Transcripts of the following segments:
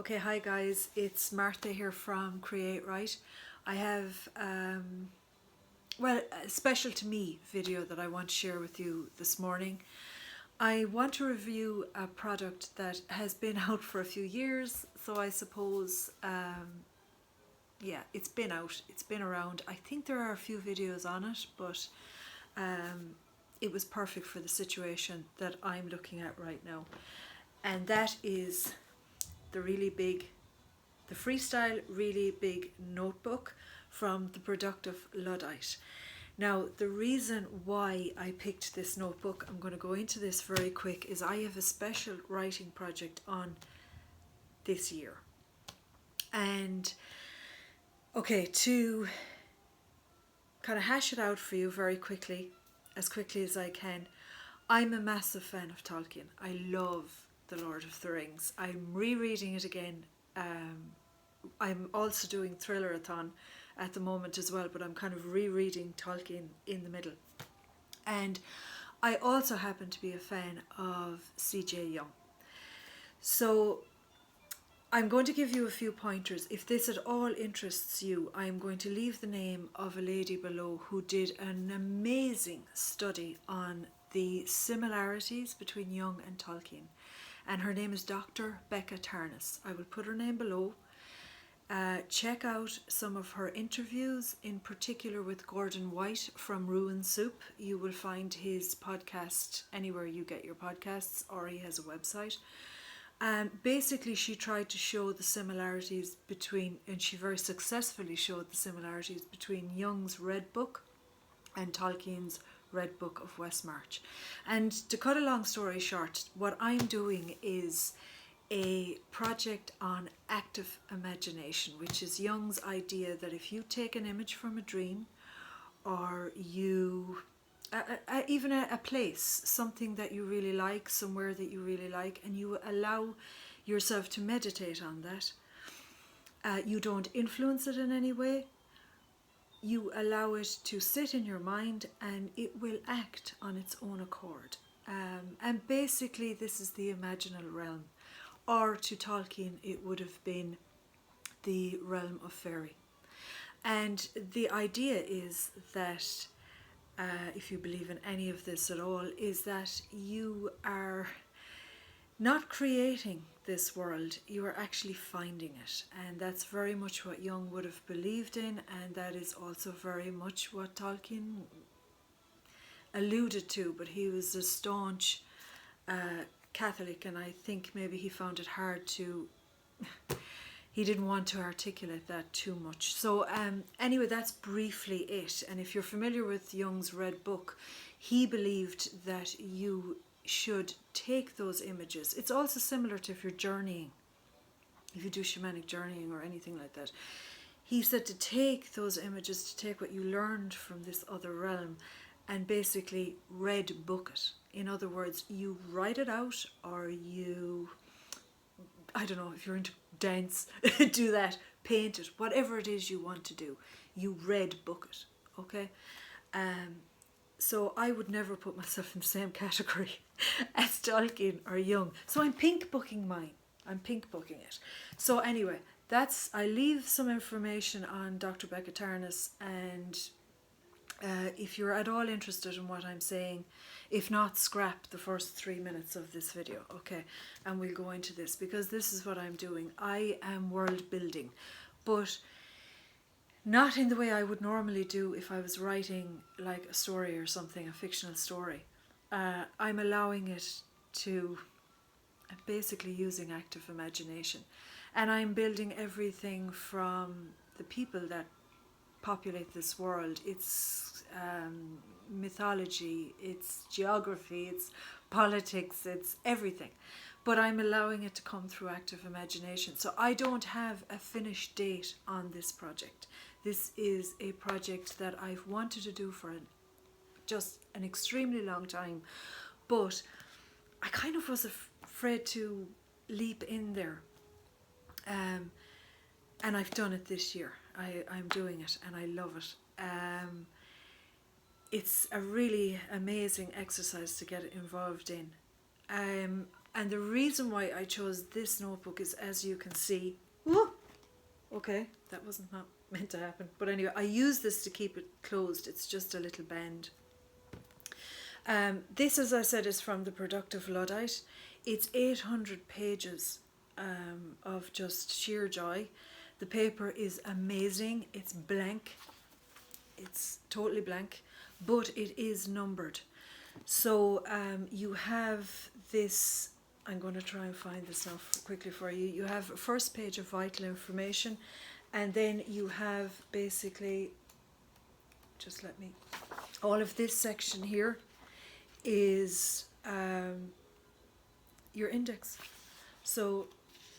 Okay, hi guys, it's Martha here from Create Right. I have a special to me video that I want to share with you this morning. I want to review a product that has been out for a few years, so I suppose it's been out, it's been around. I think there are a few videos on it, but it was perfect for the situation that I'm looking at right now, and that is the Freestyle really big notebook from the productive Luddite. Now, the reason why I picked this notebook, I'm going to go into this very quick, is I have a special writing project on this year. And okay, to kind of hash it out for you very quickly, as quickly as I can, I'm a massive fan of Tolkien. I love The Lord of the Rings. I'm rereading it again. I'm also doing Thriller-a-thon at the moment as well, but I'm kind of rereading Tolkien in the middle. And I also happen to be a fan of C.J. Jung. So I'm going to give you a few pointers. If this at all interests you, I'm going to leave the name of a lady below who did an amazing study on the similarities between Jung and Tolkien. And her name is Dr. Becca Tarnas. I will put her name below. Check out some of her interviews, in particular with Gordon White from Runesoup. You will find his podcast anywhere you get your podcasts, or he has a website. Basically, she tried to show the similarities between, and she very successfully showed the similarities between Jung's Red Book and Tolkien's Red Book of Westmarch. And to cut a long story short, what I'm doing is a project on active imagination, which is Jung's idea that if you take an image from a dream, or you even a place, something that you really like, somewhere that you really like, and you allow yourself to meditate on that, you don't influence it in any way, you allow it to sit in your mind and it will act on its own accord. And basically this is the imaginal realm, or to Tolkien it would have been the realm of fairy. And the idea is that, if you believe in any of this at all, is that you are not creating this world, you are actually finding it. And that's very much what Jung would have believed in, and that is also very much what Tolkien alluded to, but he was a staunch Catholic, and I think maybe he found it hard to he didn't want to articulate that too much. So anyway, that's briefly it. And if you're familiar with Jung's Red Book, he believed that you should take those images. It's also similar to if you're journeying, if you do shamanic journeying or anything like that. He said to take those images, to take what you learned from this other realm and basically red book it. In other words, you write it out, or you, I don't know, if you're into dance, do that, paint it, whatever it is you want to do, you red book it, okay? So I would never put myself in the same category as Tolkien or Jung. So I'm pink booking mine. I'm pink booking it. So anyway, I leave some information on Dr. Becca Tarnas, and if you're at all interested in what I'm saying, if not, scrap the first 3 minutes of this video, okay? And we'll go into this, because this is what I'm doing. I am world building, but not in the way I would normally do if I was writing like a story or something, a fictional story. I'm allowing it to, basically using active imagination. And I'm building everything from the people that populate this world. It's mythology, it's geography, it's politics, it's everything. But I'm allowing it to come through active imagination. So I don't have a finished date on this project. This is a project that I've wanted to do for just an extremely long time. But I kind of was afraid to leap in there. And I've done it this year. I'm doing it and I love it. It's a really amazing exercise to get involved in. And the reason why I chose this notebook is, as you can see, whoa, okay, that wasn't not meant to happen. But anyway, I use this to keep it closed. It's just a little bend. This, as I said, is from the Productive Luddite. It's 800 pages of just sheer joy. The paper is amazing. It's blank. It's totally blank, but it is numbered. So you have this, I'm going to try and find this now quickly for you. You have a first page of vital information, and then you have basically, just let me, all of this section here is your index. So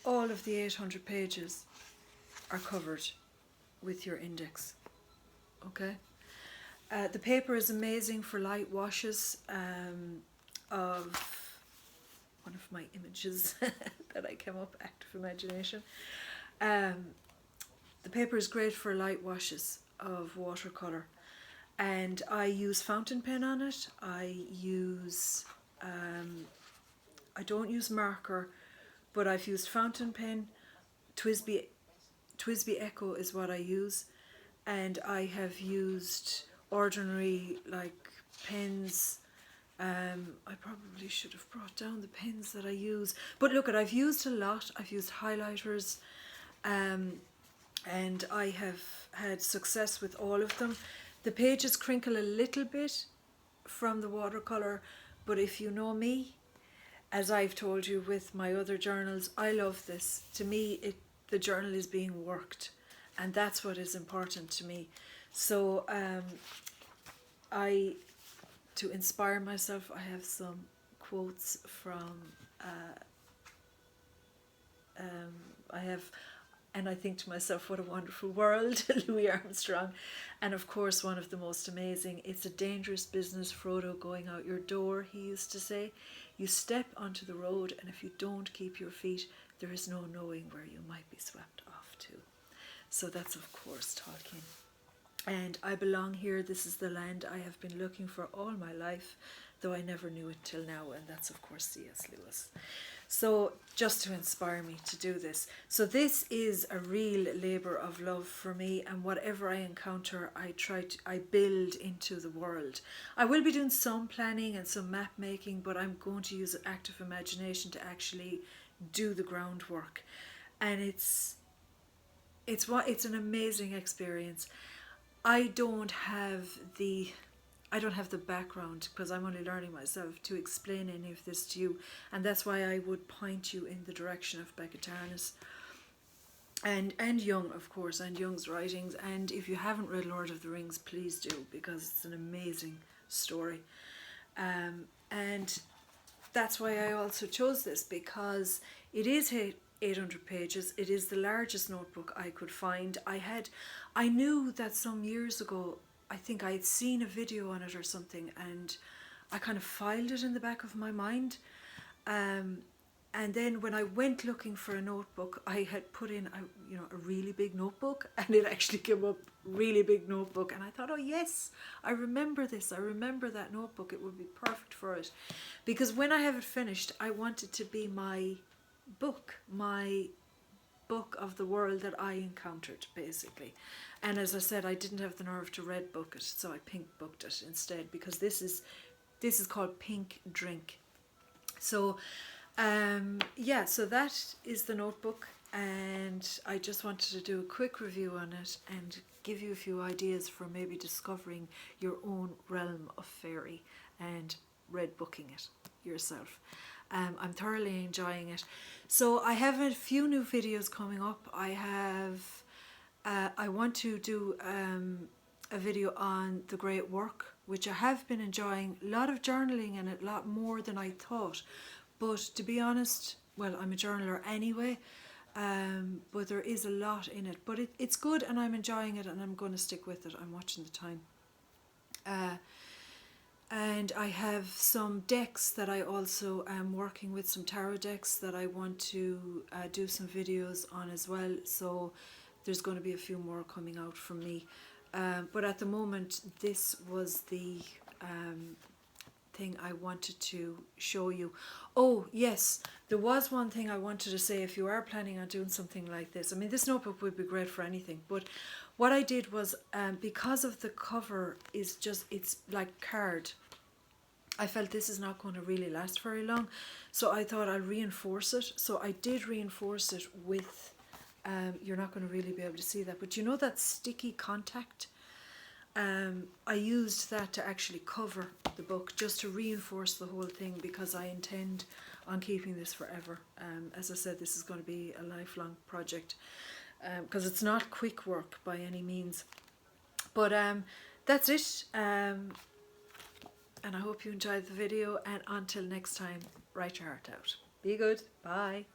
all of the 800 pages are covered with your index. Okay. The paper is amazing for light washes of one of my images that I came up, active imagination. The paper is great for light washes of watercolour, and I use fountain pen on it. I don't use marker, but I've used fountain pen. TWSBI Echo is what I use, and I have used ordinary like pens. I probably should have brought down the pens that I use, but look, I've used a lot. I've used highlighters, and I have had success with all of them. The pages crinkle a little bit from the watercolour, but if you know me, as I've told you with my other journals, I love this. To me, the journal is being worked, and that's what is important to me. So to inspire myself, I have some quotes from and I think to myself, what a wonderful world, Louis Armstrong. And of course, one of the most amazing, it's a dangerous business, Frodo, going out your door, he used to say. You step onto the road, and if you don't keep your feet, there is no knowing where you might be swept off to. So that's, of course, Tolkien. And I belong here. This is the land I have been looking for all my life, though I never knew it till now. And that's, of course, C.S. Lewis. So just to inspire me to do this. So this is a real labour of love for me, and whatever I encounter, I build into the world. I will be doing some planning and some map making, but I'm going to use active imagination to actually do the groundwork. And it's an amazing experience. I don't have the background, because I'm only learning myself, to explain any of this to you, and that's why I would point you in the direction of Becca Tarnas and Jung, of course, and Jung's writings. And if you haven't read Lord of the Rings, please do, because it's an amazing story. And that's why I also chose this, because it is 800 pages. It is the largest notebook I could find. I knew that some years ago, I think I had seen a video on it or something, and I kind of filed it in the back of my mind. And then when I went looking for a notebook, I had put in a really big notebook, and it actually came up really big notebook. And I thought, oh yes, I remember this. I remember that notebook. It would be perfect for it, because when I have it finished, I want it to be my book of the world that I encountered, basically. And as I said, I didn't have the nerve to red book it, so I pink booked it instead, because this is called Pink Drink. So so that is the notebook, and I just wanted to do a quick review on it and give you a few ideas for maybe discovering your own realm of fairy and red booking it yourself. I'm thoroughly enjoying it. So I have a few new videos coming up. I want to do a video on the great work, which I have been enjoying. A lot of journaling in it, a lot more than I thought. But to be honest, well, I'm a journaler anyway, but there is a lot in it. But it's good, and I'm enjoying it, and I'm going to stick with it. I'm watching the time. And I have some decks that I also am working with, some tarot decks that I want to do some videos on as well. So there's going to be a few more coming out from me. But at the moment, this was the thing I wanted to show you. Oh yes, there was one thing I wanted to say. If you are planning on doing something like this, I mean, this notebook would be great for anything, but what I did was, because of the cover is just, it's like card, I felt this is not going to really last very long, so I thought I'll reinforce it. So I did reinforce it with, you're not going to really be able to see that, but you know that sticky contact? I used that to actually cover the book, just to reinforce the whole thing, because I intend on keeping this forever. As I said, this is going to be a lifelong project, because it's not quick work by any means. But that's it. And I hope you enjoyed the video, and until next time, write your heart out. Be good. Bye.